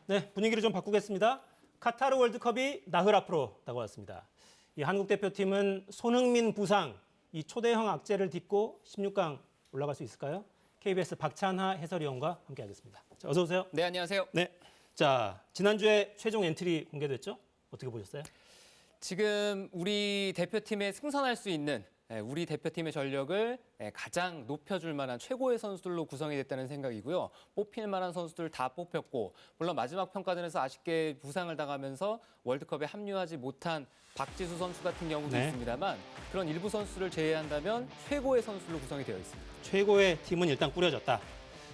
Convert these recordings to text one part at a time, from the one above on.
네, 분위기를 좀 바꾸겠습니다. 카타르 월드컵이 나흘 앞으로 다가왔습니다. 이 한국 대표팀은 손흥민 부상, 이 초대형 악재를 딛고 16강 올라갈 수 있을까요? KBS 박찬하 해설위원과 함께하겠습니다. 자, 어서 오세요. 네, 안녕하세요. 네, 자 지난주에 최종 엔트리 공개됐죠? 어떻게 보셨어요? 지금 우리 대표팀에 승선할 수 있는 우리 대표팀의 전력을 가장 높여줄 만한 최고의 선수들로 구성이 됐다는 생각이고요. 뽑힐 만한 선수들 다 뽑혔고, 물론 마지막 평가전에서 아쉽게 부상을 당하면서 월드컵에 합류하지 못한 박지수 선수 같은 경우도 네. 있습니다만, 그런 일부 선수를 제외한다면 최고의 선수로 구성이 되어 있습니다. 최고의 팀은 일단 꾸려졌다.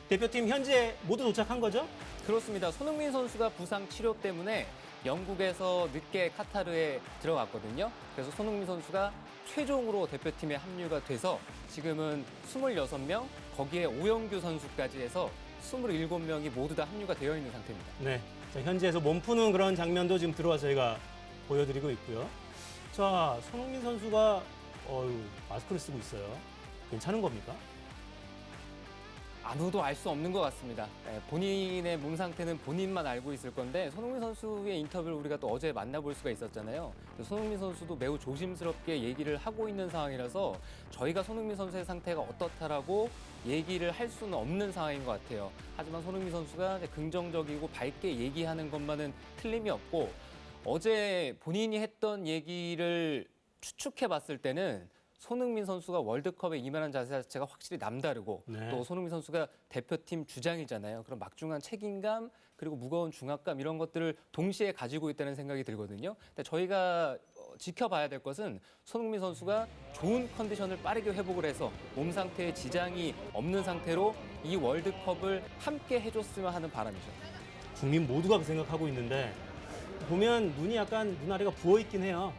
대표팀 현재 모두 도착한 거죠? 그렇습니다. 손흥민 선수가 부상 치료 때문에 영국에서 늦게 카타르에 들어갔거든요. 그래서 손흥민 선수가 최종으로 대표팀에 합류가 돼서 지금은 26명, 거기에 오영규 선수까지 해서 27명이 모두 다 합류가 되어 있는 상태입니다. 네, 자, 현지에서 몸 푸는 그런 장면도 지금 들어와서 저희가 보여드리고 있고요. 자, 손흥민 선수가 마스크를 쓰고 있어요. 괜찮은 겁니까? 아무도 알 수 없는 것 같습니다. 본인의 몸 상태는 본인만 알고 있을 건데, 손흥민 선수의 인터뷰를 우리가 또 어제 만나볼 수가 있었잖아요. 손흥민 선수도 매우 조심스럽게 얘기를 하고 있는 상황이라서 저희가 손흥민 선수의 상태가 어떻다라고 얘기를 할 수는 없는 상황인 것 같아요. 하지만 손흥민 선수가 긍정적이고 밝게 얘기하는 것만은 틀림이 없고, 어제 본인이 했던 얘기를 추측해 봤을 때는 손흥민 선수가 월드컵에 임하는 자세 자체가 확실히 남다르고, 네. 또 손흥민 선수가 대표팀 주장이잖아요. 그런 막중한 책임감 그리고 무거운 중압감 이런 것들을 동시에 가지고 있다는 생각이 들거든요. 근데 저희가 지켜봐야 될 것은 손흥민 선수가 좋은 컨디션을 빠르게 회복을 해서 몸 상태에 지장이 없는 상태로 이 월드컵을 함께 해줬으면 하는 바람이죠. 국민 모두가 그 생각하고 있는데 보면 눈이 약간 눈아래가 부어 있긴 해요.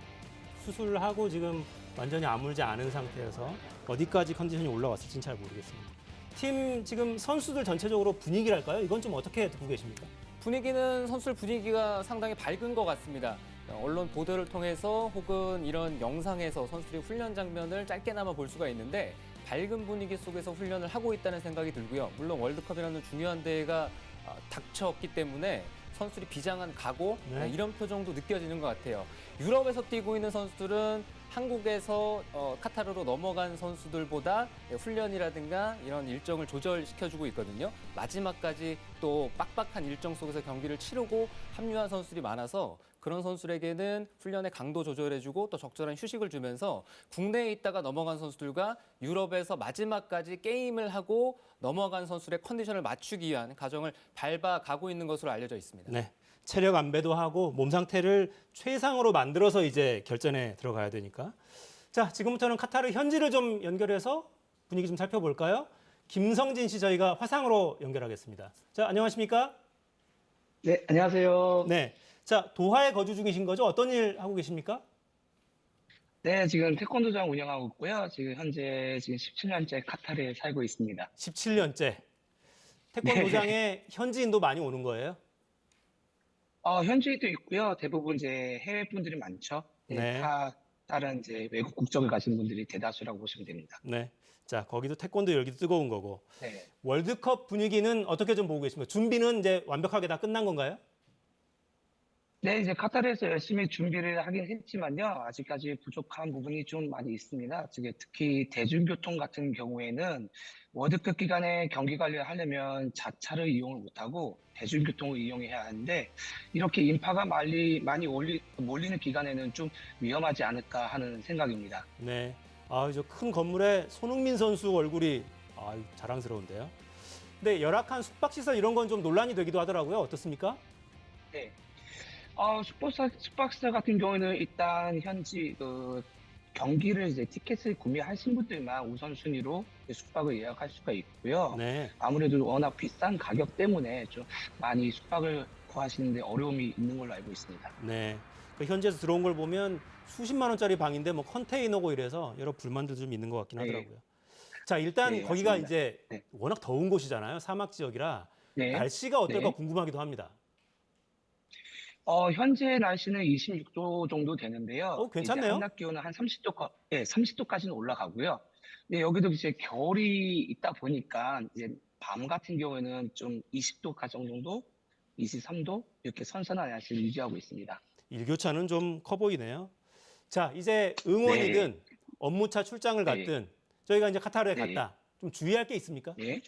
수술을 하고 지금 완전히 아물지 않은 상태여서 어디까지 컨디션이 올라왔을지는 잘 모르겠습니다. 팀 지금 선수들 전체적으로 분위기랄까요? 이건 좀 어떻게 듣고 계십니까? 분위기는 선수들 분위기가 상당히 밝은 것 같습니다. 언론 보도를 통해서 혹은 이런 영상에서 선수들이 훈련 장면을 짧게나마 볼 수가 있는데, 밝은 분위기 속에서 훈련을 하고 있다는 생각이 들고요. 물론 월드컵이라는 중요한 대회가 닥쳤기 때문에 선수들이 비장한 각오, 네. 이런 표정도 느껴지는 것 같아요. 유럽에서 뛰고 있는 선수들은 한국에서 카타르로 넘어간 선수들보다 훈련이라든가 이런 일정을 조절시켜주고 있거든요. 마지막까지 또 빡빡한 일정 속에서 경기를 치르고 합류한 선수들이 많아서 그런 선수들에게는 훈련의 강도 조절해주고 또 적절한 휴식을 주면서 국내에 있다가 넘어간 선수들과 유럽에서 마지막까지 게임을 하고 넘어간 선수들의 컨디션을 맞추기 위한 과정을 밟아가고 있는 것으로 알려져 있습니다. 네. 체력 안배도 하고 몸 상태를 최상으로 만들어서 이제 결전에 들어가야 되니까. 자, 지금부터는 카타르 현지를 좀 연결해서 분위기 좀 살펴볼까요? 김성진 씨 저희가 화상으로 연결하겠습니다. 자, 안녕하십니까? 네, 안녕하세요. 네. 자, 도하에 거주 중이신 거죠? 어떤 일 하고 계십니까? 네, 지금 태권도장 운영하고 있고요. 지금 현재 17년째 카타르에 살고 있습니다. 17년째. 태권도장에 현지인도 많이 오는 거예요? 현지에도 있고요. 대부분 이제 해외 분들이 많죠. 네. 다른 이제 외국 국적을 가진 분들이 대다수라고 보시면 됩니다. 네. 자, 거기도 태권도 열기도 뜨거운 거고. 네. 월드컵 분위기는 어떻게 좀 보고 계십니까? 준비는 이제 완벽하게 다 끝난 건가요? 네, 이제 카타르에서 열심히 준비를 하긴 했지만요. 아직까지 부족한 부분이 좀 많이 있습니다. 특히 대중교통 같은 경우에는 월드컵 기간에 경기 관리를 하려면 자차를 이용을 못하고 대중교통을 이용해야 하는데, 이렇게 인파가 많이 몰리는 기간에는 좀 위험하지 않을까 하는 생각입니다. 네. 저 큰 건물에 손흥민 선수 얼굴이 자랑스러운데요. 근데 열악한 숙박시설 이런 건 좀 논란이 되기도 하더라고요. 어떻습니까? 네. 숙박시설 같은 경우에는 일단 현지 경기를 이제 티켓을 구매하신 분들만 우선순위로 숙박을 예약할 수가 있고요. 네. 아무래도 워낙 비싼 가격 때문에 좀 많이 숙박을 구하시는데 어려움이 있는 걸로 알고 있습니다. 네. 그 현지에서 들어온 걸 보면 수십만 원짜리 방인데 뭐 컨테이너고 이래서 여러 불만도 좀 있는 것 같긴 네. 하더라고요. 자, 일단 네, 거기가 맞습니다. 이제 네. 워낙 더운 곳이잖아요. 사막 지역이라. 네. 날씨가 어떨까 네. 궁금하기도 합니다. 현재 날씨는 26도 정도 되는데요. 이제 괜찮네요. 한낮 기온은 한 30도까지는 올라가고요. 네, 여기도 이제 겨울이 있다 보니까 이제 밤 같은 경우에는 좀 20도 가정 정도, 23도 이렇게 선선한 날씨를 유지하고 있습니다. 일교차는 좀 커 보이네요. 자, 이제 네, 응원이든 업무차 출장을 네, 갔든 저희가 이제 카타르에 네, 갔다. 좀 주의할 게 있습니까? 네.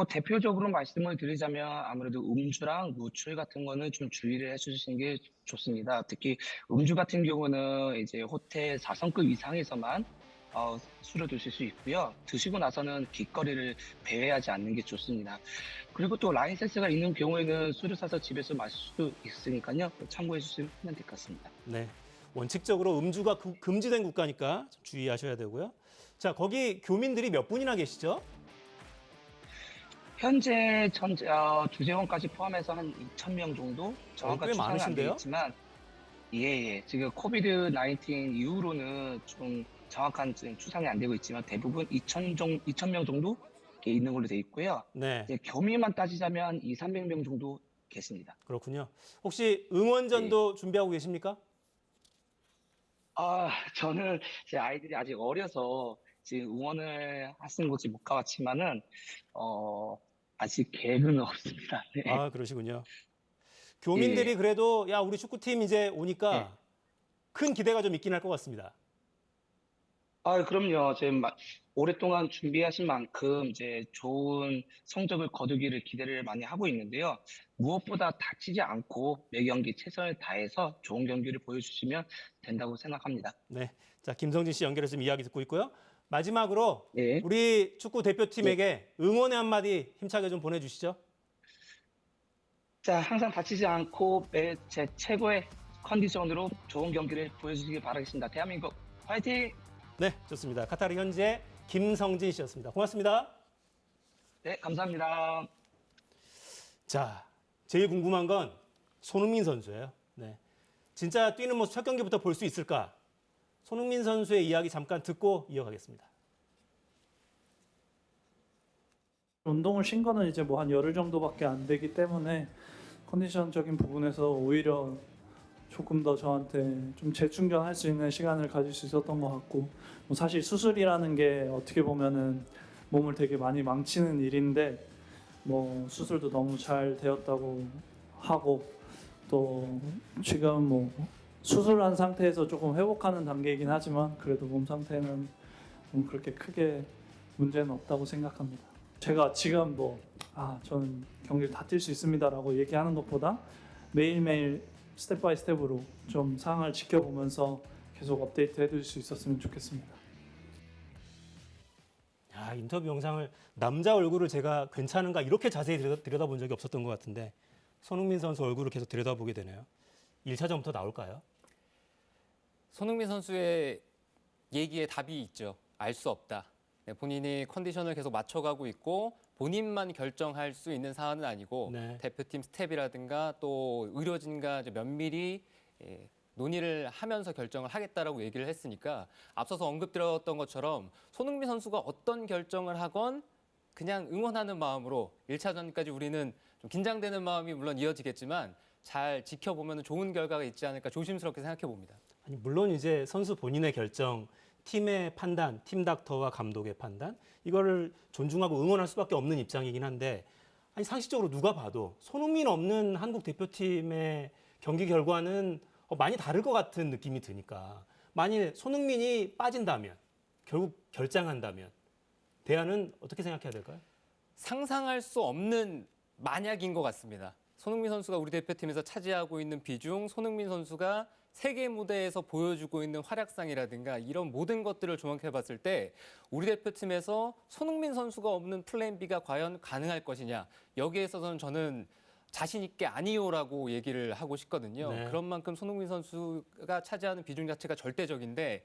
대표적으로 말씀을 드리자면 아무래도 음주랑 노출 같은 거는 좀 주의를 해주시는 게 좋습니다. 특히 음주 같은 경우는 이제 호텔 4성급 이상에서만 술을 드실 수 있고요. 드시고 나서는 길거리를 배회하지 않는 게 좋습니다. 그리고 또 라이센스가 있는 경우에는 술을 사서 집에서 마실 수 있으니까요. 참고해 주시면 될 것 같습니다. 네. 원칙적으로 음주가 금지된 국가니까 좀 주의하셔야 되고요. 자, 거기 교민들이 몇 분이나 계시죠? 현재 주재원까지 포함해서 한 2,000명 정도? 정확한 꽤 추산은 안 많으신데요? 되겠지만, 예, 예. 지금 코비드-19 이후로는 좀 정확한 지금 추산이 안 되고 있지만 대부분 2,000명 정도 이렇게 있는 걸로 돼 있고요. 네. 이제 교민만 따지자면 2, 300명 정도 계십니다. 그렇군요. 혹시 네. 응원전도 준비하고 계십니까? 저는 제 아이들이 아직 어려서 지금 응원을 하시는 곳이 못 가봤지만은, 어, 아직 계획은 없습니다. 네. 아, 그러시군요. 예, 교민들이 그래도 야, 우리 축구팀 이제 예. 오니까 큰 기대가 좀 있긴 할 것 같습니다. 그럼요. 지금 오랫동안 준비하신 만큼 이제 좋은 성적을 거두기를 기대를 많이 하고 있는데요. 무엇보다 다치지 않고 매 경기 최선을 다해서 좋은 경기를 보여주시면 된다고 생각합니다. 네. 자, 김성진 씨 연결해서 좀 이야기 듣고 있고요. 마지막으로 네. 우리 축구 네. 대표팀에게 응원의 한마디 힘차게 좀 보내주시죠. 자, 항상 다치지 않고 제 최고의 컨디션으로 좋은 경기를 보여주시길 바라겠습니다. 대한민국 화이팅! 네, 좋습니다. 카타르 현지의 김성진 씨였습니다. 고맙습니다. 네, 감사합니다. 자, 제일 궁금한 건 손흥민 선수예요. 네. 진짜 뛰는 모습 첫 경기부터 볼 수 있을까? 손흥민 선수의 이야기 잠깐 듣고 이어가겠습니다. 운동을 쉰 거는 이제 뭐 한 열흘 정도밖에 안 되기 때문에 컨디션적인 부분에서 오히려 조금 더 저한테 좀 재충전할 수 있는 시간을 가질 수 있었던 것 같고, 뭐 사실 수술이라는 게 어떻게 보면은 몸을 되게 많이 망치는 일인데 뭐 수술도 너무 잘 되었다고 하고, 또 지금 뭐 수술한 상태에서 조금 회복하는 단계이긴 하지만 그래도 몸 상태는 그렇게 크게 문제는 없다고 생각합니다. 제가 지금 저는 경기를 다 뛸 수 있습니다라고 얘기하는 것보다 매일매일 스텝 바이 스텝으로 좀 상황을 지켜보면서 계속 업데이트 해드릴 수 있었으면 좋겠습니다. 야, 인터뷰 영상을 남자 얼굴을 제가 괜찮은가 이렇게 자세히 들여다본 적이 없었던 것 같은데 손흥민 선수 얼굴을 계속 들여다보게 되네요. 1차전부터 나올까요? 손흥민 선수의 얘기에 답이 있죠. 알 수 없다. 네, 본인이 컨디션을 계속 맞춰가고 있고 본인만 결정할 수 있는 사안은 아니고 네. 대표팀 스텝이라든가 또 의료진과 이제 면밀히 논의를 하면서 결정을 하겠다라고 얘기를 했으니까 앞서서 언급드렸던 것처럼 손흥민 선수가 어떤 결정을 하건 그냥 응원하는 마음으로 1차전까지 우리는 좀 긴장되는 마음이 물론 이어지겠지만 잘 지켜보면 좋은 결과가 있지 않을까 조심스럽게 생각해 봅니다. 아니, 물론 이제 선수 본인의 결정, 팀의 판단, 팀 닥터와 감독의 판단 이거를 존중하고 응원할 수밖에 없는 입장이긴 한데 아니 상식적으로 누가 봐도 손흥민 없는 한국 대표팀의 경기 결과는 많이 다를 것 같은 느낌이 드니까 만일 손흥민이 빠진다면 결국 결장한다면 대안은 어떻게 생각해야 될까요? 상상할 수 없는 만약인 것 같습니다. 손흥민 선수가 우리 대표팀에서 차지하고 있는 비중, 손흥민 선수가 세계 무대에서 보여주고 있는 활약상이라든가 이런 모든 것들을 종합해 봤을 때 우리 대표팀에서 손흥민 선수가 없는 플랜 B가 과연 가능할 것이냐. 여기에 있어서는 저는 자신 있게 아니요라고 얘기를 하고 싶거든요. 네. 그런 만큼 손흥민 선수가 차지하는 비중 자체가 절대적인데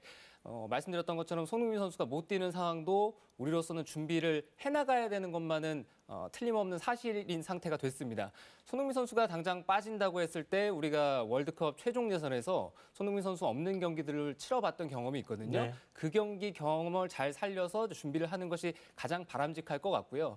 말씀드렸던 것처럼 손흥민 선수가 못 뛰는 상황도 우리로서는 준비를 해나가야 되는 것만은 틀림없는 사실인 상태가 됐습니다. 손흥민 선수가 당장 빠진다고 했을 때 우리가 월드컵 최종 예선에서 손흥민 선수 없는 경기들을 치러봤던 경험이 있거든요. 네. 그 경기 경험을 잘 살려서 준비를 하는 것이 가장 바람직할 것 같고요.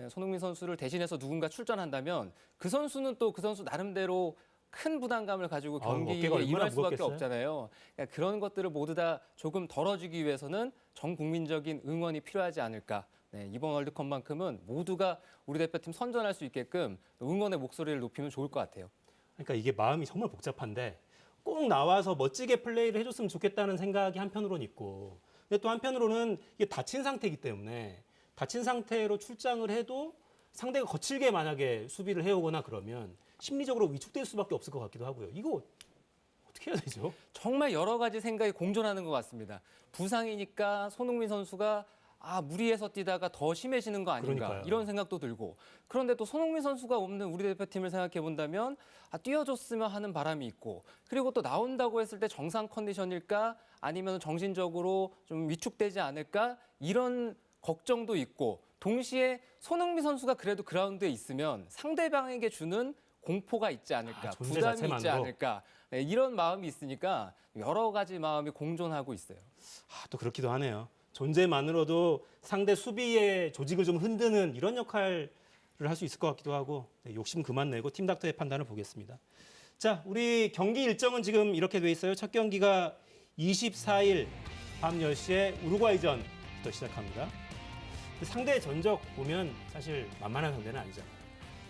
손흥민 선수를 대신해서 누군가 출전한다면 그 선수는 또 그 선수 나름대로 큰 부담감을 가지고 아유, 경기에 어깨가 얼마나 임할 수밖에 무겁겠어요? 없잖아요. 그러니까 그런 것들을 모두 다 조금 덜어주기 위해서는 전 국민적인 응원이 필요하지 않을까. 네, 이번 월드컵만큼은 모두가 우리 대표팀 선전할 수 있게끔 응원의 목소리를 높이면 좋을 것 같아요. 그러니까 이게 마음이 정말 복잡한데 꼭 나와서 멋지게 플레이를 해줬으면 좋겠다는 생각이 한편으로는 있고, 근데 또 한편으로는 이게 다친 상태이기 때문에 다친 상태로 출장을 해도 상대가 거칠게 만약에 수비를 해오거나 그러면 심리적으로 위축될 수밖에 없을 것 같기도 하고요. 이거 어떻게 해야 되죠? 정말 여러 가지 생각이 공존하는 것 같습니다. 부상이니까 손흥민 선수가 무리해서 뛰다가 더 심해지는 거 아닌가 그러니까요. 이런 생각도 들고, 그런데 또 손흥민 선수가 없는 우리 대표팀을 생각해 본다면 뛰어줬으면 하는 바람이 있고, 그리고 또 나온다고 했을 때 정상 컨디션일까 아니면 정신적으로 좀 위축되지 않을까 이런 걱정도 있고, 동시에 손흥민 선수가 그래도 그라운드에 있으면 상대방에게 주는 공포가 있지 않을까, 존재 부담이 있지 자체만으로. 않을까, 네, 이런 마음이 있으니까 여러 가지 마음이 공존하고 있어요. 또 그렇기도 하네요. 존재만으로도 상대 수비의 조직을 좀 흔드는 이런 역할을 할 수 있을 것 같기도 하고, 네, 욕심 그만 내고 팀닥터의 판단을 보겠습니다. 자, 우리 경기 일정은 지금 이렇게 돼 있어요. 첫 경기가 24일 밤 10시에 우루과이전부터 시작합니다. 상대 전적 보면 사실 만만한 상대는 아니잖아요.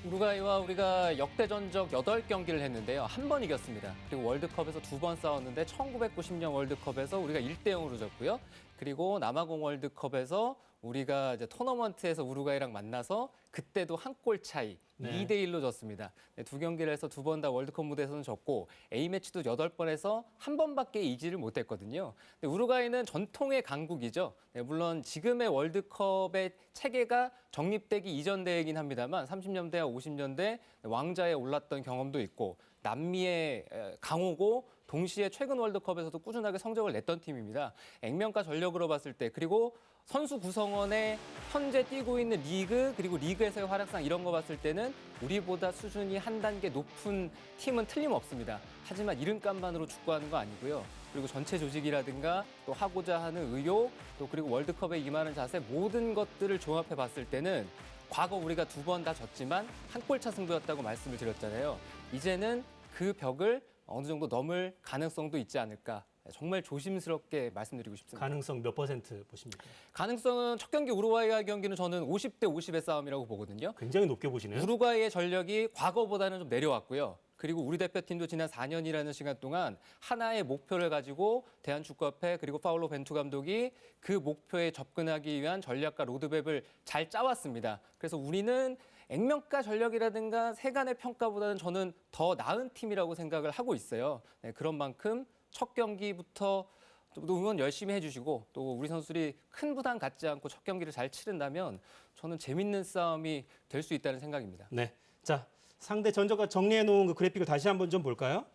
우루과이와 우리가 역대 전적 8경기를 했는데요. 한 번 이겼습니다. 그리고 월드컵에서 2번 싸웠는데 1990년 월드컵에서 우리가 1대0으로 졌고요. 그리고 남아공 월드컵에서 우리가 이제 토너먼트에서 우루과이랑 만나서 그때도 한 골 차이, 네. 2대1로 졌습니다. 네, 두 경기를 해서 두 번 다 월드컵 무대에서는 졌고, A매치도 8번에서 한 번밖에 이기지를 못했거든요. 근데 우루과이는 전통의 강국이죠. 네, 물론 지금의 월드컵의 체계가 정립되기 이전 대회이긴 합니다만 30년대와 50년대 왕자에 올랐던 경험도 있고, 남미의 강호고 동시에 최근 월드컵에서도 꾸준하게 성적을 냈던 팀입니다. 액면가 전력으로 봤을 때, 그리고 선수 구성원의 현재 뛰고 있는 리그, 그리고 리그에서의 활약상 이런 거 봤을 때는 우리보다 수준이 한 단계 높은 팀은 틀림없습니다. 하지만 이름값만으로 축구하는 거 아니고요. 그리고 전체 조직이라든가 또 하고자 하는 의욕, 또 그리고 월드컵에 임하는 자세, 모든 것들을 종합해 봤을 때는 과거 우리가 2번 다 졌지만 한 골차 승부였다고 말씀을 드렸잖아요. 이제는 그 벽을 어느 정도 넘을 가능성도 있지 않을까. 정말 조심스럽게 말씀드리고 싶습니다. 가능성 몇 퍼센트 보십니까? 가능성은 첫 경기 우루과이와 경기는 저는 50대 50의 싸움이라고 보거든요. 굉장히 높게 보시네요. 우루과이의 전력이 과거보다는 좀 내려왔고요. 그리고 우리 대표팀도 지난 4년이라는 시간 동안 하나의 목표를 가지고 대한축구협회 그리고 파울로 벤투 감독이 그 목표에 접근하기 위한 전략과 로드맵을 잘 짜왔습니다. 그래서 우리는 액면가 전력이라든가 세간의 평가보다는 저는 더 나은 팀이라고 생각을 하고 있어요. 네, 그런 만큼 첫 경기부터 또 응원 열심히 해주시고, 또 우리 선수들이 큰 부담 갖지 않고 첫 경기를 잘 치른다면 저는 재밌는 싸움이 될 수 있다는 생각입니다. 네, 자 상대 전적과 정리해 놓은 그 그래픽을 다시 한번 좀 볼까요?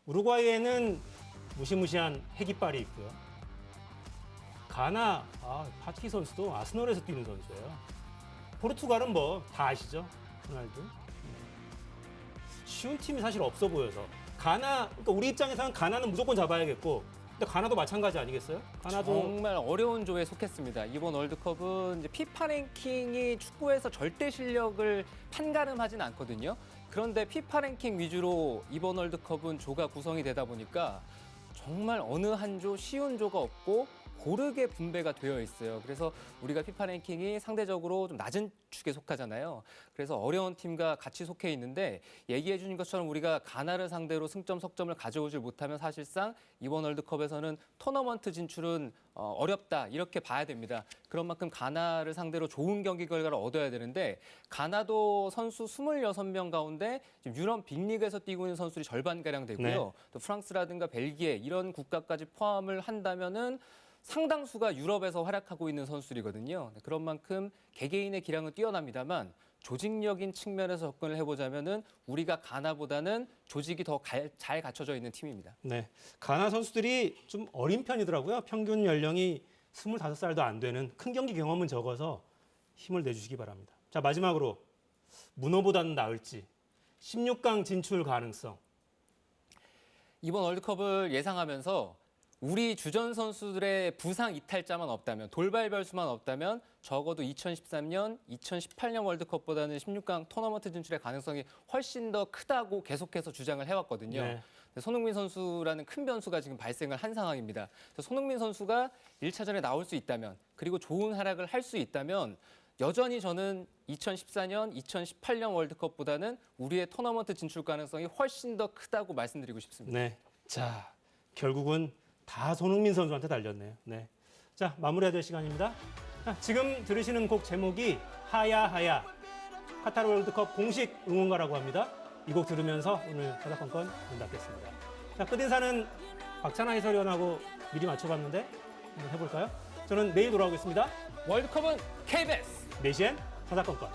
우루과이에는 무시무시한 핵이빨이 있고요. 가나, 파티 선수도 아스널에서 뛰는 선수예요. 포르투갈은 뭐 다 아시죠? 호날두. 쉬운 팀이 사실 없어 보여서 가나, 그러니까 우리 입장에서는 가나는 무조건 잡아야겠고, 근데 가나도 마찬가지 아니겠어요? 가나도 정말 어려운 조에 속했습니다. 이번 월드컵은 이제 피파 랭킹이 축구에서 절대 실력을 판가름하진 않거든요. 그런데 피파 랭킹 위주로 이번 월드컵은 조가 구성이 되다 보니까 정말 어느 한 조 쉬운 조가 없고 고르게 분배가 되어 있어요. 그래서 우리가 피파 랭킹이 상대적으로 좀 낮은 축에 속하잖아요. 그래서 어려운 팀과 같이 속해 있는데, 얘기해 주신 것처럼 우리가 가나를 상대로 승점, 석점을 가져오질 못하면 사실상 이번 월드컵에서는 토너먼트 진출은 어렵다, 이렇게 봐야 됩니다. 그런 만큼 가나를 상대로 좋은 경기 결과를 얻어야 되는데, 가나도 선수 26명 가운데 지금 유럽 빅리그에서 뛰고 있는 선수들이 절반가량 되고요. 네. 또 프랑스라든가 벨기에 이런 국가까지 포함을 한다면은 상당수가 유럽에서 활약하고 있는 선수들이거든요. 그런 만큼 개개인의 기량은 뛰어납니다만 조직력인 측면에서 접근을 해보자면은 우리가 가나보다는 조직이 더 잘 갖춰져 있는 팀입니다. 네, 가나 선수들이 좀 어린 편이더라고요. 평균 연령이 25살도 안 되는, 큰 경기 경험은 적어서 힘을 내주시기 바랍니다. 자, 마지막으로 문어보다는 나을지 16강 진출 가능성. 이번 월드컵을 예상하면서 우리 주전 선수들의 부상 이탈자만 없다면, 돌발 변수만 없다면 적어도 2013년, 2018년 월드컵보다는 16강 토너먼트 진출의 가능성이 훨씬 더 크다고 계속해서 주장을 해왔거든요. 네. 손흥민 선수라는 큰 변수가 지금 발생을 한 상황입니다. 손흥민 선수가 1차전에 나올 수 있다면, 그리고 좋은 활약을 할 수 있다면 여전히 저는 2014년, 2018년 월드컵보다는 우리의 토너먼트 진출 가능성이 훨씬 더 크다고 말씀드리고 싶습니다. 네. 자, 결국은 다 손흥민 선수한테 달렸네요. 네. 자, 마무리해야 될 시간입니다. 자, 지금 들으시는 곡 제목이 하야하야. 카타르 월드컵 공식 응원가라고 합니다. 이 곡 들으면서 오늘 사사건건 문 닫겠습니다. 자, 끝인사는 박찬하 해설위원하고 미리 맞춰봤는데 한번 해볼까요? 저는 내일 돌아오겠습니다. 월드컵은 KBS! 4시엔 사사건건.